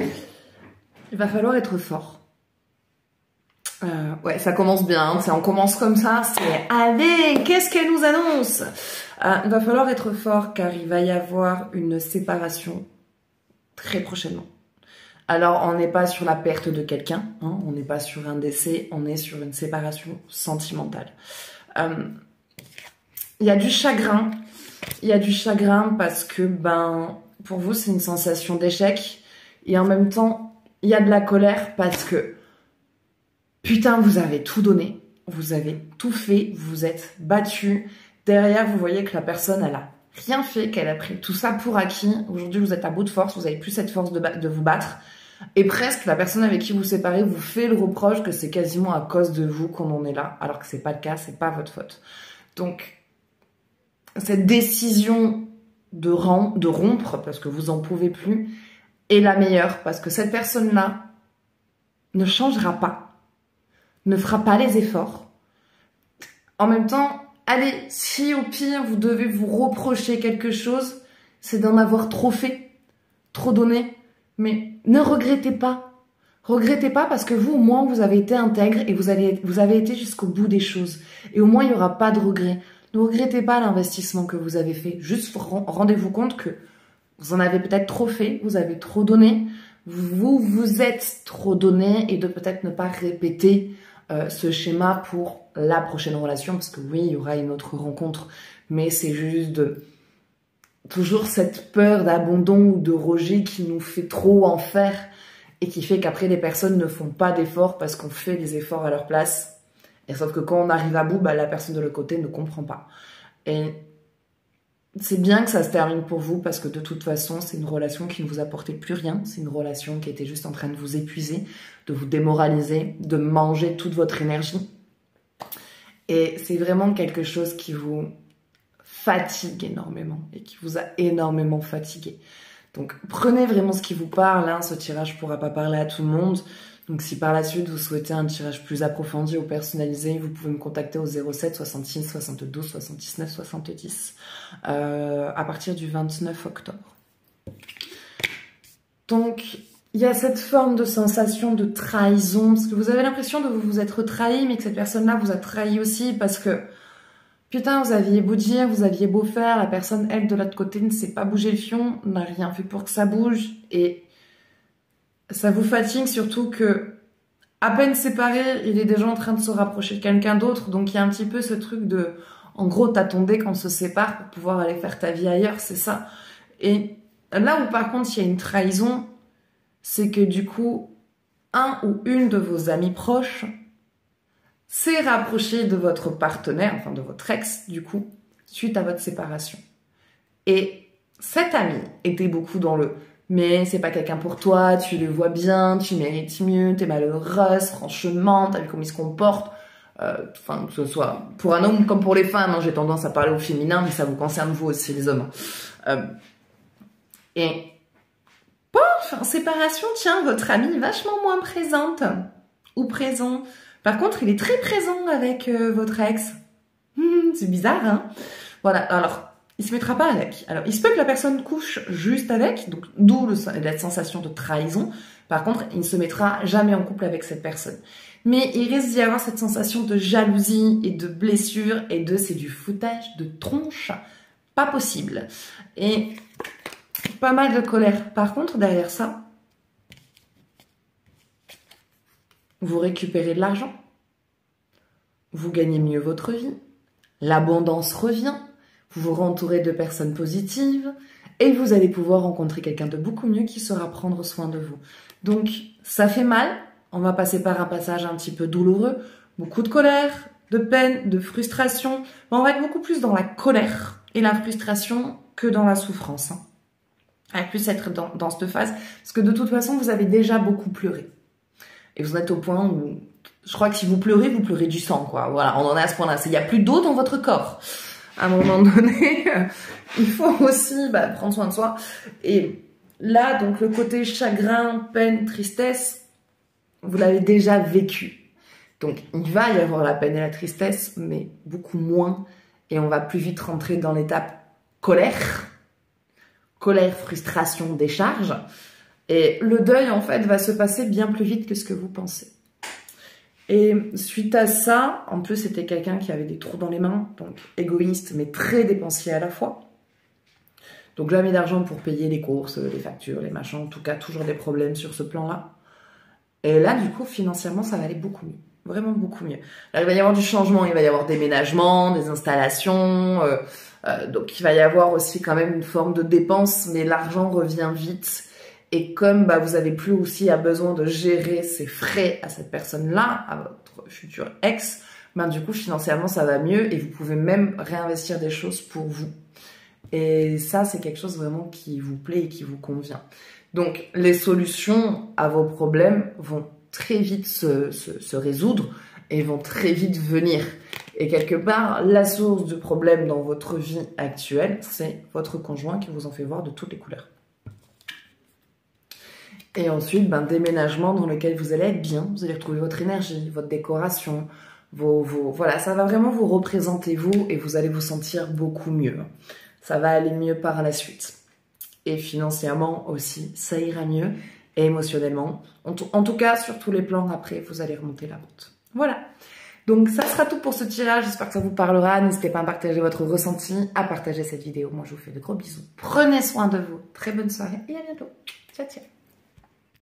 Il va falloir être fort. Ouais, ça commence bien, hein, on commence comme ça, c'est « Allez, qu'est-ce qu'elle nous annonce ?» Il va falloir être fort car il va y avoir une séparation très prochainement. Alors, on n'est pas sur la perte de quelqu'un, hein, on n'est pas sur un décès, on est sur une séparation sentimentale. Il y a du chagrin. Il y a du chagrin parce que, pour vous, c'est une sensation d'échec. Et en même temps, il y a de la colère parce que, putain, vous avez tout donné. Vous avez tout fait. Vous vous êtes battu. Derrière, vous voyez que la personne, elle a rien fait, qu'elle a pris tout ça pour acquis. Aujourd'hui, vous êtes à bout de force. Vous n'avez plus cette force de vous battre. Et presque, la personne avec qui vous séparez vous fait le reproche que c'est quasiment à cause de vous qu'on en est là. Alors que c'est pas le cas, c'est pas votre faute. Donc, cette décision de rompre, parce que vous en pouvez plus, est la meilleure, parce que cette personne-là ne changera pas, ne fera pas les efforts. En même temps, allez, si au pire vous devez vous reprocher quelque chose, c'est d'en avoir trop fait, trop donné, mais ne regrettez pas. Regrettez pas parce que vous, au moins, vous avez été intègre et vous avez été jusqu'au bout des choses. Et au moins, il n'y aura pas de regret. Ne regrettez pas l'investissement que vous avez fait. Juste rendez-vous compte que vous en avez peut-être trop fait, vous avez trop donné, vous êtes trop donné et de peut-être ne pas répéter ce schéma pour la prochaine relation parce que oui, il y aura une autre rencontre, mais c'est juste toujours cette peur d'abandon ou de rejet qui nous fait trop en faire et qui fait qu'après les personnes ne font pas d'efforts parce qu'on fait des efforts à leur place. Et sauf que quand on arrive à bout, la personne de l'autre côté ne comprend pas. Et c'est bien que ça se termine pour vous parce que de toute façon, c'est une relation qui ne vous apportait plus rien. C'est une relation qui était juste en train de vous épuiser, de vous démoraliser, de manger toute votre énergie. Et c'est vraiment quelque chose qui vous fatigue énormément et qui vous a énormément fatigué. Donc prenez vraiment ce qui vous parle. Hein. Ce tirage ne pourra pas parler à tout le monde. Donc si par la suite vous souhaitez un tirage plus approfondi ou personnalisé, vous pouvez me contacter au 07 66 72 79 70 à partir du 29 octobre. Donc il y a cette forme de sensation de trahison, parce que vous avez l'impression de vous être trahi, mais que cette personne-là vous a trahi aussi, parce que putain, vous aviez beau dire, vous aviez beau faire, la personne, elle, de l'autre côté, ne sait pas bouger le fion, n'a rien fait pour que ça bouge, et ça vous fatigue surtout que, à peine séparé, il est déjà en train de se rapprocher de quelqu'un d'autre. Donc il y a un petit peu ce truc de, en gros, t'attendais qu'on se sépare pour pouvoir aller faire ta vie ailleurs, c'est ça. Et là où par contre il y a une trahison, c'est que du coup, un ou une de vos amis proches s'est rapproché de votre partenaire, enfin de votre ex, du coup, suite à votre séparation. Et cet ami était beaucoup dans le mais c'est pas quelqu'un pour toi, tu le vois bien, tu mérites mieux, t'es malheureuse, franchement, t'as vu comment il se comporte. Enfin, que ce soit pour un homme comme pour les femmes, hein, j'ai tendance à parler au féminin, mais ça vous concerne vous aussi, les hommes. Et en séparation, tiens, votre ami est vachement moins présente ou présent. Par contre, il est très présent avec votre ex. C'est bizarre, hein? Voilà, alors il se mettra pas avec. Alors, il se peut que la personne couche juste avec, donc d'où la sensation de trahison. Par contre, il ne se mettra jamais en couple avec cette personne. Mais il risque d'y avoir cette sensation de jalousie et de blessure et c'est du foutage de tronche. Pas possible. Et pas mal de colère. Par contre, derrière ça, vous récupérez de l'argent. Vous gagnez mieux votre vie. L'abondance revient. Vous vous entourez de personnes positives et vous allez pouvoir rencontrer quelqu'un de beaucoup mieux qui saura prendre soin de vous. Donc, ça fait mal. On va passer par un passage un petit peu douloureux. Beaucoup de colère, de peine, de frustration. Mais on va être beaucoup plus dans la colère et la frustration que dans la souffrance. Hein. On va plus être dans cette phase parce que de toute façon, vous avez déjà beaucoup pleuré. Et vous êtes au point où, je crois que si vous pleurez du sang, quoi. Voilà, on en est à ce point-là. Il n'y a plus d'eau dans votre corps. À un moment donné, il faut aussi prendre soin de soi. Et là, donc le côté chagrin, peine, tristesse, vous l'avez déjà vécu. Donc il va y avoir la peine et la tristesse, mais beaucoup moins. Et on va plus vite rentrer dans l'étape colère. Colère, frustration, décharge. Et le deuil, en fait, va se passer bien plus vite que ce que vous pensez. Et suite à ça, en plus, c'était quelqu'un qui avait des trous dans les mains, donc égoïste, mais très dépensier à la fois. Donc jamais d'argent pour payer les courses, les factures, les machins, en tout cas, toujours des problèmes sur ce plan-là. Et là, du coup, financièrement, ça va aller beaucoup mieux. Vraiment beaucoup mieux. Là, il va y avoir du changement, il va y avoir des ménagements, des installations, donc il va y avoir aussi quand même une forme de dépense, mais l'argent revient vite. Et comme bah, vous avez plus aussi besoin de gérer ces frais à cette personne-là, à votre futur ex, ben, du coup, financièrement, ça va mieux et vous pouvez même réinvestir des choses pour vous. Et ça, c'est quelque chose vraiment qui vous plaît et qui vous convient. Donc, les solutions à vos problèmes vont très vite se résoudre et vont très vite venir. Et quelque part, la source du problème dans votre vie actuelle, c'est votre conjoint qui vous en fait voir de toutes les couleurs. Et ensuite, ben, déménagement dans lequel vous allez être bien, vous allez retrouver votre énergie, votre décoration, voilà, ça va vraiment vous représenter vous et vous allez vous sentir beaucoup mieux. Ça va aller mieux par la suite. Et financièrement aussi, ça ira mieux. Et émotionnellement, en tout cas, sur tous les plans, après, vous allez remonter la pente. Voilà. Donc, ça sera tout pour ce tirage. J'espère que ça vous parlera. N'hésitez pas à partager votre ressenti, à partager cette vidéo. Moi, je vous fais de gros bisous. Prenez soin de vous. Très bonne soirée et à bientôt. Ciao, ciao.